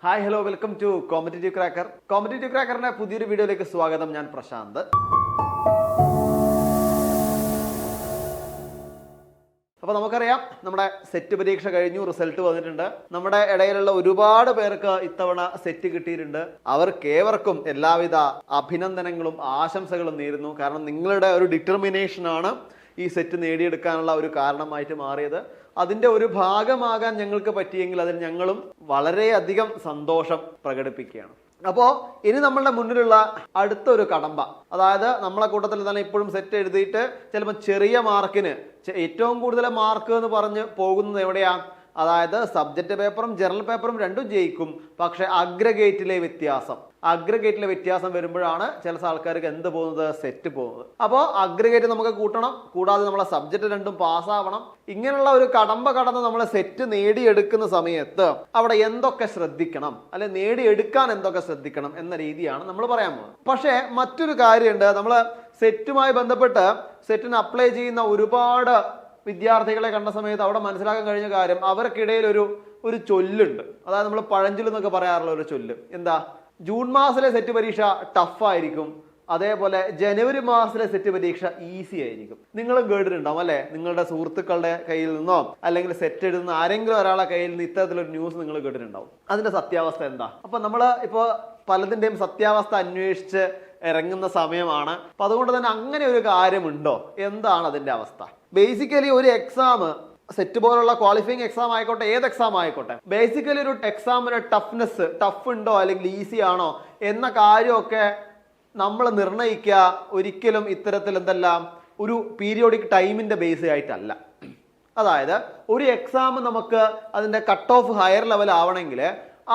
Hi hello welcome to competitive cracker. Competitive ക്രാക്കറിന്റെ പുതിയൊരു വീഡിയോയിലേക്ക് സ്വാഗതം. ഞാൻ പ്രശാന്ത്. അപ്പോൾ നമുക്കറിയാം, നമ്മുടെ സെറ്റ് പരീക്ഷ കഴിഞ്ഞു, റിസൾട്ട് വന്നിട്ടുണ്ട്. നമ്മുടെ ഇടയിലുള്ള ഒരുപാട് പേർക്ക് ഇത്തവണ സെറ്റ് കിട്ടിയിട്ടുണ്ട്. അവർക്കേവർക്കും എല്ലാവിധ അഭിനന്ദനങ്ങളും ആശംസകളും നേരുന്നു. കാരണം നിങ്ങളുടെ ഒരു ഡിറ്റർമിനേഷനാണ് ഈ സെറ്റ് നേടിയെടുക്കാനുള്ള ഒരു കാരണമായിട്ട് മാറിയത്. അതിൻ്റെ ഒരു ഭാഗമാകാൻ ഞങ്ങൾക്ക് പറ്റിയെങ്കിൽ അതിൽ ഞങ്ങളും വളരെയധികം സന്തോഷം പ്രകടിപ്പിക്കുകയാണ്. അപ്പോൾ ഇനി നമ്മളുടെ മുന്നിലുള്ള അടുത്തൊരു കടമ്പ, അതായത് നമ്മളെ കൂട്ടത്തിൽ തന്നെ ഇപ്പോഴും സെറ്റ് എഴുതിയിട്ട് ചിലപ്പോൾ ചെറിയ മാർക്കിന് ഏറ്റവും കൂടുതൽ മാർക്ക് എന്ന് പറഞ്ഞ് പോകുന്നത് എവിടെയാണ്? അതായത് സബ്ജക്റ്റ് പേപ്പറും ജനറൽ പേപ്പറും രണ്ടും ജയിക്കും, പക്ഷെ അഗ്രഗേറ്റിലെ വ്യത്യാസം വരുമ്പോഴാണ് ചില ആൾക്കാർക്ക് എന്ത് പോകുന്നത്, സെറ്റ് പോകുന്നത്. അപ്പോൾ അഗ്രഗേറ്റ് നമുക്ക് കൂട്ടണം, കൂടാതെ നമ്മളെ സബ്ജക്റ്റ് രണ്ടും പാസ്സാവണം. ഇങ്ങനെയുള്ള ഒരു കടമ്പ കടന്ന് നമ്മൾ സെറ്റ് നേടിയെടുക്കുന്ന സമയത്ത് അവിടെ എന്തൊക്കെ ശ്രദ്ധിക്കണം, അല്ലെ നേടിയെടുക്കാൻ എന്തൊക്കെ ശ്രദ്ധിക്കണം എന്ന രീതിയാണ് നമ്മൾ പറയാൻ പോകുന്നത്. പക്ഷേ മറ്റൊരു കാര്യമുണ്ട്, നമ്മൾ സെറ്റുമായി ബന്ധപ്പെട്ട് സെറ്റിന് അപ്ലൈ ചെയ്യുന്ന ഒരുപാട് വിദ്യാർത്ഥികളെ കണ്ട സമയത്ത് അവിടെ മനസ്സിലാക്കാൻ കഴിഞ്ഞ കാര്യം, അവർക്കിടയിൽ ഒരു ചൊല്ലുണ്ട്. അതായത് നമ്മൾ പഴഞ്ചൊല്ല് എന്നൊക്കെ പറയാറുള്ള ഒരു ചൊല്ല്. എന്താ? ജൂൺ മാസത്തിലെ സെറ്റ് പരീക്ഷ ടഫായിരിക്കും, അതേപോലെ ജനുവരി മാസത്തിലെ സെറ്റ് പരീക്ഷ ഈസി ആയിരിക്കും. നിങ്ങളും കേട്ടിട്ടുണ്ടാവും അല്ലെ? നിങ്ങളുടെ സുഹൃത്തുക്കളുടെ കയ്യിൽ നിന്നോ അല്ലെങ്കിൽ സെറ്റ് എഴുതുന്ന ആരെങ്കിലും ഒരാളെ കയ്യിൽ നിന്ന് ഇത്തരത്തിലൊരു ന്യൂസ് നിങ്ങൾ കേട്ടിട്ടുണ്ടാവും. അതിന്റെ സത്യാവസ്ഥ എന്താ? അപ്പൊ നമ്മള് ഇപ്പോ പലതിന്റെയും സത്യാവസ്ഥ അന്വേഷിച്ച് ഇറങ്ങുന്ന സമയമാണ്. അപ്പൊ അതുകൊണ്ട് തന്നെ അങ്ങനെ ഒരു കാര്യമുണ്ടോ? എന്താണ് അതിന്റെ അവസ്ഥ? ബേസിക്കലി ഒരു എക്സാം, സെറ്റ് പോലുള്ള ക്വാളിഫയിങ് എക്സാം ആയിക്കോട്ടെ, ഏത് എക്സാം ആയിക്കോട്ടെ, ബേസിക്കലി ഒരു എക്സാമിന് ടഫ് ഉണ്ടോ അല്ലെങ്കിൽ ഈസി ആണോ എന്ന കാര്യമൊക്കെ നമ്മൾ നിർണ്ണയിക്കുക ഒരിക്കലും ഇത്തരത്തിൽ എന്തെല്ലാം ഒരു പീരിയോഡിക് ടൈമിന്റെ ബേസ് ആയിട്ടല്ല. അതായത് ഒരു എക്സാം നമുക്ക് അതിന്റെ കട്ട് ഓഫ് ഹയർ ലെവൽ ആവണമെങ്കിൽ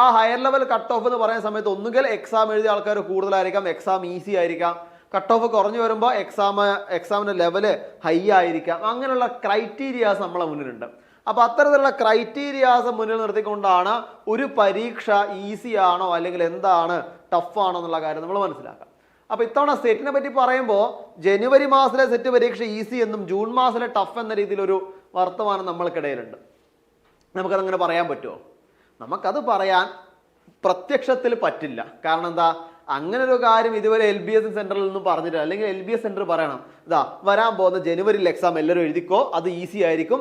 ആ ഹയർ ലെവൽ കട്ട് ഓഫ് എന്ന് പറയുന്ന സമയത്ത് ഒന്നുകിൽ എക്സാം എഴുതിയ ആൾക്കാർ കൂടുതലായിരിക്കാം, എക്സാം ഈസി ആയിരിക്കാം. കട്ട് ഓഫ് കുറഞ്ഞു വരുമ്പോൾ എക്സാമിന്റെ ലെവല് ഹൈ ആയിരിക്കാം. അങ്ങനെയുള്ള ക്രൈറ്റീരിയാസ് നമ്മളെ മുന്നിലുണ്ട്. അപ്പൊ അത്തരത്തിലുള്ള ക്രൈറ്റീരിയാസ് മുന്നിൽ നിർത്തിക്കൊണ്ടാണ് ഒരു പരീക്ഷ ഈസി ആണോ അല്ലെങ്കിൽ എന്താണ് ടഫ് ആണോ എന്നുള്ള കാര്യം നമ്മൾ മനസ്സിലാക്കാം. അപ്പൊ ഇത്തവണ സെറ്റിനെ പറ്റി പറയുമ്പോൾ ജനുവരി മാസത്തിലെ സെറ്റ് പരീക്ഷ ഈസി എന്നും ജൂൺ മാസത്തിലെ ടഫ് എന്ന രീതിയിലൊരു വർത്തമാനം നമ്മൾക്കിടയിലുണ്ട്. നമുക്കതങ്ങനെ പറയാൻ പറ്റുമോ? നമുക്കത് പറയാൻ പ്രത്യക്ഷത്തിൽ പറ്റില്ല. കാരണം എന്താ? അങ്ങനെ ഒരു കാര്യം ഇതുവരെ LBS സെന്ററിൽ നിന്നും പറഞ്ഞിട്ടില്ല. അല്ലെങ്കിൽ LBS സെന്റർ പറയണം, ഇതാ വരാൻ പോകുന്ന ജനുവരിയിൽ എക്സാം എല്ലാവരും എഴുതിക്കോ, അത് ഈസി ആയിരിക്കും,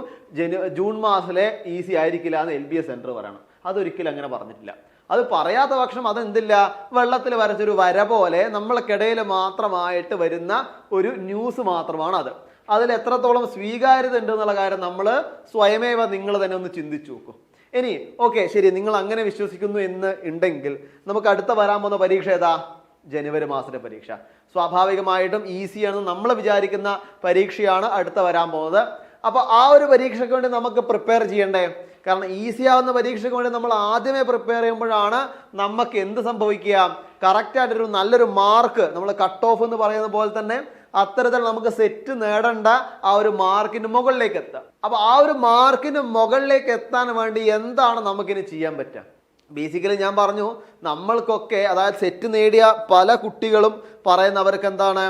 ജൂൺ മാസത്തിലെ ഈസി ആയിരിക്കില്ല എന്ന് LBS സെന്റർ പറയണം. അതൊരിക്കലും അങ്ങനെ പറഞ്ഞിട്ടില്ല. അത് പറയാത്ത പക്ഷം അതെന്തില്ല, വെള്ളത്തിൽ വരച്ചൊരു വര പോലെ നമ്മൾക്കിടയിൽ മാത്രമായിട്ട് വരുന്ന ഒരു ന്യൂസ് മാത്രമാണ് അത്. അതിൽ എത്രത്തോളം സ്വീകാര്യത ഉണ്ട് എന്നുള്ള കാര്യം നമ്മൾ സ്വയമേവ നിങ്ങൾ തന്നെ ഒന്ന് ചിന്തിച്ചു നോക്കും. ഇനി ഓക്കെ, ശരി, നിങ്ങൾ അങ്ങനെ വിശ്വസിക്കുന്നു എന്ന് ഉണ്ടെങ്കിൽ നമുക്ക് അടുത്ത വരാൻ പോകുന്ന പരീക്ഷ ഏതാ? ജനുവരി മാസത്തിലെ പരീക്ഷ. സ്വാഭാവികമായിട്ടും ഈസിയാണെന്ന് നമ്മൾ വിചാരിക്കുന്ന പരീക്ഷയാണ് അടുത്ത വരാൻ പോകുന്നത്. അപ്പൊ ആ ഒരു പരീക്ഷയ്ക്ക് വേണ്ടി നമുക്ക് പ്രിപ്പയർ ചെയ്യണ്ടേ? കാരണം ഈസി ആവുന്ന പരീക്ഷയ്ക്ക് വേണ്ടി നമ്മൾ ആദ്യമേ പ്രിപ്പയർ ചെയ്യുമ്പോഴാണ് നമുക്ക് എന്ത് സംഭവിക്കുക, കറക്റ്റായിട്ടൊരു നല്ലൊരു മാർക്ക്, നമ്മൾ കട്ട് ഓഫ് എന്ന് പറയുന്ന പോലെ തന്നെ അത്തരത്തിൽ നമുക്ക് സെറ്റ് നേടേണ്ട ആ ഒരു മാർക്കിന് മുകളിലേക്ക് എത്താം. അപ്പൊ ആ ഒരു മാർക്കിന് മുകളിലേക്ക് എത്താൻ വേണ്ടി എന്താണ് നമുക്കിനി ചെയ്യാൻ പറ്റുക? ബേസിക്കലി ഞാൻ പറഞ്ഞു, നമ്മൾക്കൊക്കെ, അതായത് സെറ്റ് നേടിയ പല കുട്ടികളും പറയുന്നവർക്ക് എന്താണ്,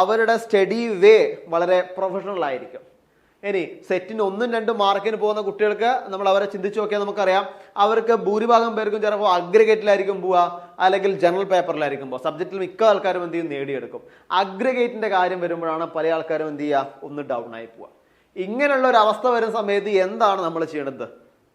അവരുടെ സ്റ്റഡി വേ വളരെ പ്രൊഫഷണൽ ആയിരിക്കും. ഇനി സെറ്റിന് 1-2 മാർക്കിന് പോകുന്ന കുട്ടികൾക്ക് നമ്മൾ അവരെ ചിന്തിച്ചു നോക്കിയാൽ നമുക്കറിയാം, അവർക്ക് ഭൂരിഭാഗം പേർക്കും ചിലപ്പോൾ അഗ്രഗേറ്റിലായിരിക്കും പോവുക, അല്ലെങ്കിൽ ജനറൽ പേപ്പറിലായിരിക്കും പോവുക. സബ്ജക്റ്റിൽ മിക്ക ആൾക്കാരും എന്ത് ചെയ്യും, നേടിയെടുക്കും. അഗ്രഗേറ്റിന്റെ കാര്യം വരുമ്പോഴാണ് പല ആൾക്കാരും എന്ത് ചെയ്യുക, ഒന്ന് ഡൗൺ ആയി പോവുക. ഇങ്ങനെയുള്ള ഒരു അവസ്ഥ വരുന്ന സമയത്ത് എന്താണ് നമ്മൾ ചെയ്യേണ്ടത്?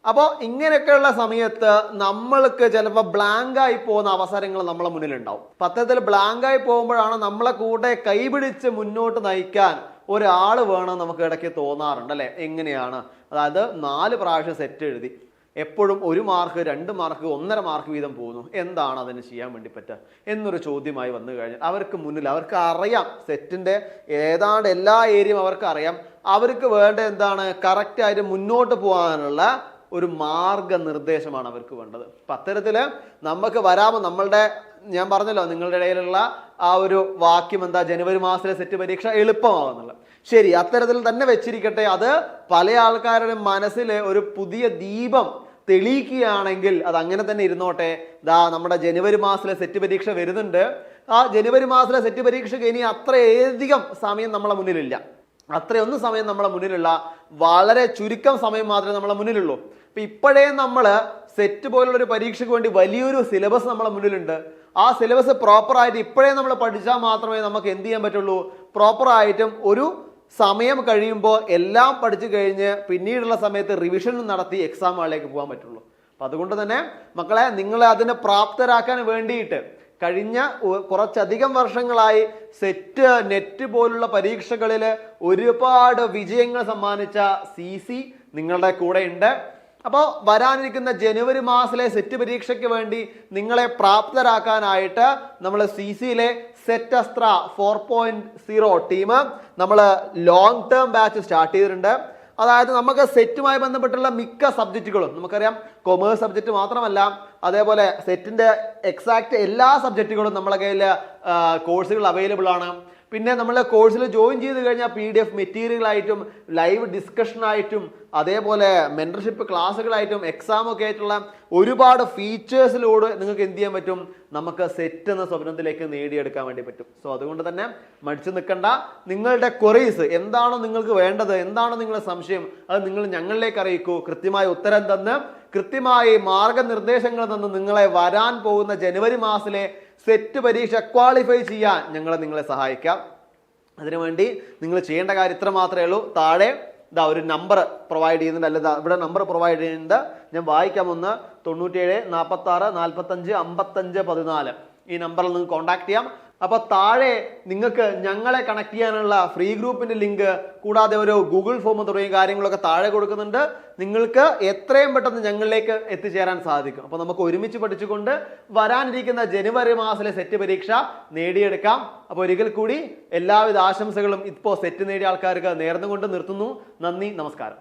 അപ്പോൾ ഇങ്ങനെയൊക്കെയുള്ള സമയത്ത് നമ്മൾക്ക് ചിലപ്പോൾ ബ്ലാങ്കായി പോകുന്ന അവസരങ്ങൾ നമ്മളെ മുന്നിലുണ്ടാവും. പത്രത്തിൽ ബ്ലാങ്കായി പോകുമ്പോഴാണ് നമ്മളെ കൂടെ കൈപിടിച്ച് മുന്നോട്ട് നയിക്കാൻ ഒരാൾ വേണം നമുക്ക് ഇടയ്ക്ക് തോന്നാറുണ്ട് അല്ലെ? എങ്ങനെയാണ്? അതായത് 4 പ്രാവശ്യം സെറ്റ് എഴുതി എപ്പോഴും 1 മാർക്ക് 2 മാർക്ക് 1.5 മാർക്ക് വീതം പോകുന്നു. എന്താണ് അതിന് ചെയ്യാൻ വേണ്ടി പറ്റുക എന്നൊരു ചോദ്യമായി വന്നു കഴിഞ്ഞാൽ അവർക്ക് മുന്നിൽ, അവർക്ക് അറിയാം സെറ്റിന്റെ ഏതാണ്ട് എല്ലാ ഏരിയയും അവർക്ക് അറിയാം. അവർക്ക് വേണ്ട എന്താണ്, കറക്റ്റായിട്ട് മുന്നോട്ട് പോകാനുള്ള ഒരു മാർഗനിർദ്ദേശമാണ് അവർക്ക് വേണ്ടത്. അപ്പം അത്തരത്തില് നമുക്ക് വരാമോ, നമ്മളുടെ, ഞാൻ പറഞ്ഞല്ലോ നിങ്ങളുടെ ഇടയിലുള്ള ആ ഒരു വാക്യം എന്താ, ജനുവരി മാസത്തിലെ സെറ്റ് പരീക്ഷ എളുപ്പമാവുന്നുള്ള. ശരി, അത്തരത്തിൽ തന്നെ വെച്ചിരിക്കട്ടെ. അത് പല ആൾക്കാരുടെ മനസ്സിൽ ഒരു പുതിയ ദീപം തെളിയിക്കുകയാണെങ്കിൽ അത് അങ്ങനെ തന്നെ ഇരുന്നോട്ടെ. ദാ നമ്മുടെ ജനുവരി മാസത്തിലെ സെറ്റ് പരീക്ഷ വരുന്നുണ്ട്. ആ ജനുവരി മാസത്തിലെ സെറ്റ് പരീക്ഷയ്ക്ക് ഇനി അത്രയധികം സമയം നമ്മളെ മുന്നിലില്ല. അത്രയൊന്നും സമയം നമ്മളെ മുന്നിലുള്ള വളരെ ചുരുക്കം സമയം മാത്രമേ നമ്മളെ മുന്നിലുള്ളൂ. അപ്പൊ ഇപ്പോഴേ നമ്മൾ സെറ്റ് പോലുള്ള ഒരു പരീക്ഷയ്ക്ക് വേണ്ടി വലിയൊരു സിലബസ് നമ്മളെ മുന്നിലുണ്ട്. ആ സിലബസ് പ്രോപ്പറായിട്ട് ഇപ്പോഴേ നമ്മൾ പഠിച്ചാൽ മാത്രമേ നമുക്ക് എന്ത് ചെയ്യാൻ പറ്റുള്ളൂ, പ്രോപ്പറായിട്ടും ഒരു സമയം കഴിയുമ്പോൾ എല്ലാം പഠിച്ചു കഴിഞ്ഞ് പിന്നീടുള്ള സമയത്ത് റിവിഷൻ നടത്തി എക്സാം ഹാളിലേക്ക് പോകാൻ പറ്റുള്ളൂ. അപ്പം അതുകൊണ്ട് തന്നെ മക്കളെ, നിങ്ങളെ അതിനെ പ്രാപ്തരാക്കാൻ വേണ്ടിയിട്ട് കഴിഞ്ഞ കുറച്ചധികം വർഷങ്ങളായി സെറ്റ്, നെറ്റ് പോലുള്ള പരീക്ഷകളിൽ ഒരുപാട് വിജയങ്ങൾ സമ്മാനിച്ച CC നിങ്ങളുടെ കൂടെ ഉണ്ട്. അപ്പോൾ വരാനിരിക്കുന്ന ജനുവരി മാസത്തിലെ സെറ്റ് പരീക്ഷയ്ക്ക് വേണ്ടി നിങ്ങളെ പ്രാപ്തരാക്കാനായിട്ട് നമ്മൾ CCയിലെ സെറ്റ് അസ്ത്ര 4.0 ടീം നമ്മൾ ലോങ് ടേം ബാച്ച് സ്റ്റാർട്ട് ചെയ്തിട്ടുണ്ട്. അതായത് നമുക്ക് സെറ്റുമായി ബന്ധപ്പെട്ടുള്ള മിക്ക സബ്ജക്റ്റുകളും, നമുക്കറിയാം കൊമേഴ്സ് സബ്ജക്റ്റ് മാത്രമല്ല, അതേപോലെ സെറ്റിന്റെ എക്സാക്ട് എല്ലാ സബ്ജക്റ്റുകളും നമ്മളെ കയ്യിൽ കോഴ്സുകൾ അവൈലബിൾ ആണ്. പിന്നെ നമ്മൾ കോഴ്സിൽ ജോയിൻ ചെയ്ത് കഴിഞ്ഞാൽ PDF മെറ്റീരിയലായിട്ടും ലൈവ് ഡിസ്കഷനായിട്ടും അതേപോലെ മെന്റർഷിപ്പ് ക്ലാസ്സുകളായിട്ടും എക്സാമൊക്കെ ആയിട്ടുള്ള ഒരുപാട് ഫീച്ചേഴ്സിലൂടെ നിങ്ങൾക്ക് എന്ത് ചെയ്യാൻ പറ്റും, നമുക്ക് സെറ്റ് എന്ന സ്വപ്നത്തിലേക്ക് നേടിയെടുക്കാൻ വേണ്ടി പറ്റും. സോ അതുകൊണ്ട് തന്നെ മടിച്ചു നിൽക്കണ്ട. നിങ്ങളുടെ ക്വറീസ് എന്താണോ നിങ്ങൾക്ക് വേണ്ടത്, എന്താണോ നിങ്ങളുടെ സംശയം, അത് നിങ്ങൾ ഞങ്ങളിലേക്ക് അറിയിക്കൂ. കൃത്യമായ ഉത്തരം തന്ന് കൃത്യമായി മാർഗനിർദ്ദേശങ്ങൾ തന്ന് നിങ്ങളെ വരാൻ പോകുന്ന ജനുവരി മാസത്തിലെ സെറ്റ് പരീക്ഷ ക്വാളിഫൈ ചെയ്യാൻ നിങ്ങളെ സഹായിക്കാം. അതിനുവേണ്ടി നിങ്ങൾ ചെയ്യേണ്ട കാര്യം ഇത്ര മാത്രമേ ഉള്ളൂ. താഴെ ഇതാ ഒരു നമ്പർ പ്രൊവൈഡ് ചെയ്യുന്നുണ്ട്, അല്ല ഇവിടെ നമ്പർ പ്രൊവൈഡ് ചെയ്യുന്നുണ്ട്. ഞാൻ വായിക്കാം. 97 46 45 55 14 ഈ നമ്പറിൽ നിങ്ങൾക്ക് കോൺടാക്ട് ചെയ്യാം. അപ്പൊ താഴെ നിങ്ങൾക്ക് ഞങ്ങളെ കണക്ട് ചെയ്യാനുള്ള ഫ്രീ ഗ്രൂപ്പിന്റെ ലിങ്ക്, കൂടാതെ ഒരു ഗൂഗിൾ ഫോം തുടങ്ങിയ കാര്യങ്ങളൊക്കെ താഴെ കൊടുക്കുന്നുണ്ട്. നിങ്ങൾക്ക് എത്രയും പെട്ടെന്ന് ഞങ്ങളിലേക്ക് എത്തിച്ചേരാൻ സാധിക്കും. അപ്പൊ നമുക്ക് ഒരുമിച്ച് പഠിച്ചുകൊണ്ട് വരാനിരിക്കുന്ന ജനുവരി മാസത്തിലെ സെറ്റ് പരീക്ഷ നേടിയെടുക്കാം. അപ്പോൾ ഒരിക്കൽ കൂടി എല്ലാവിധ ആശംസകളും ഇപ്പോൾ സെറ്റ് നേടിയ ആൾക്കാർക്ക് നേർന്നുകൊണ്ട് നിർത്തുന്നു. നന്ദി, നമസ്കാരം.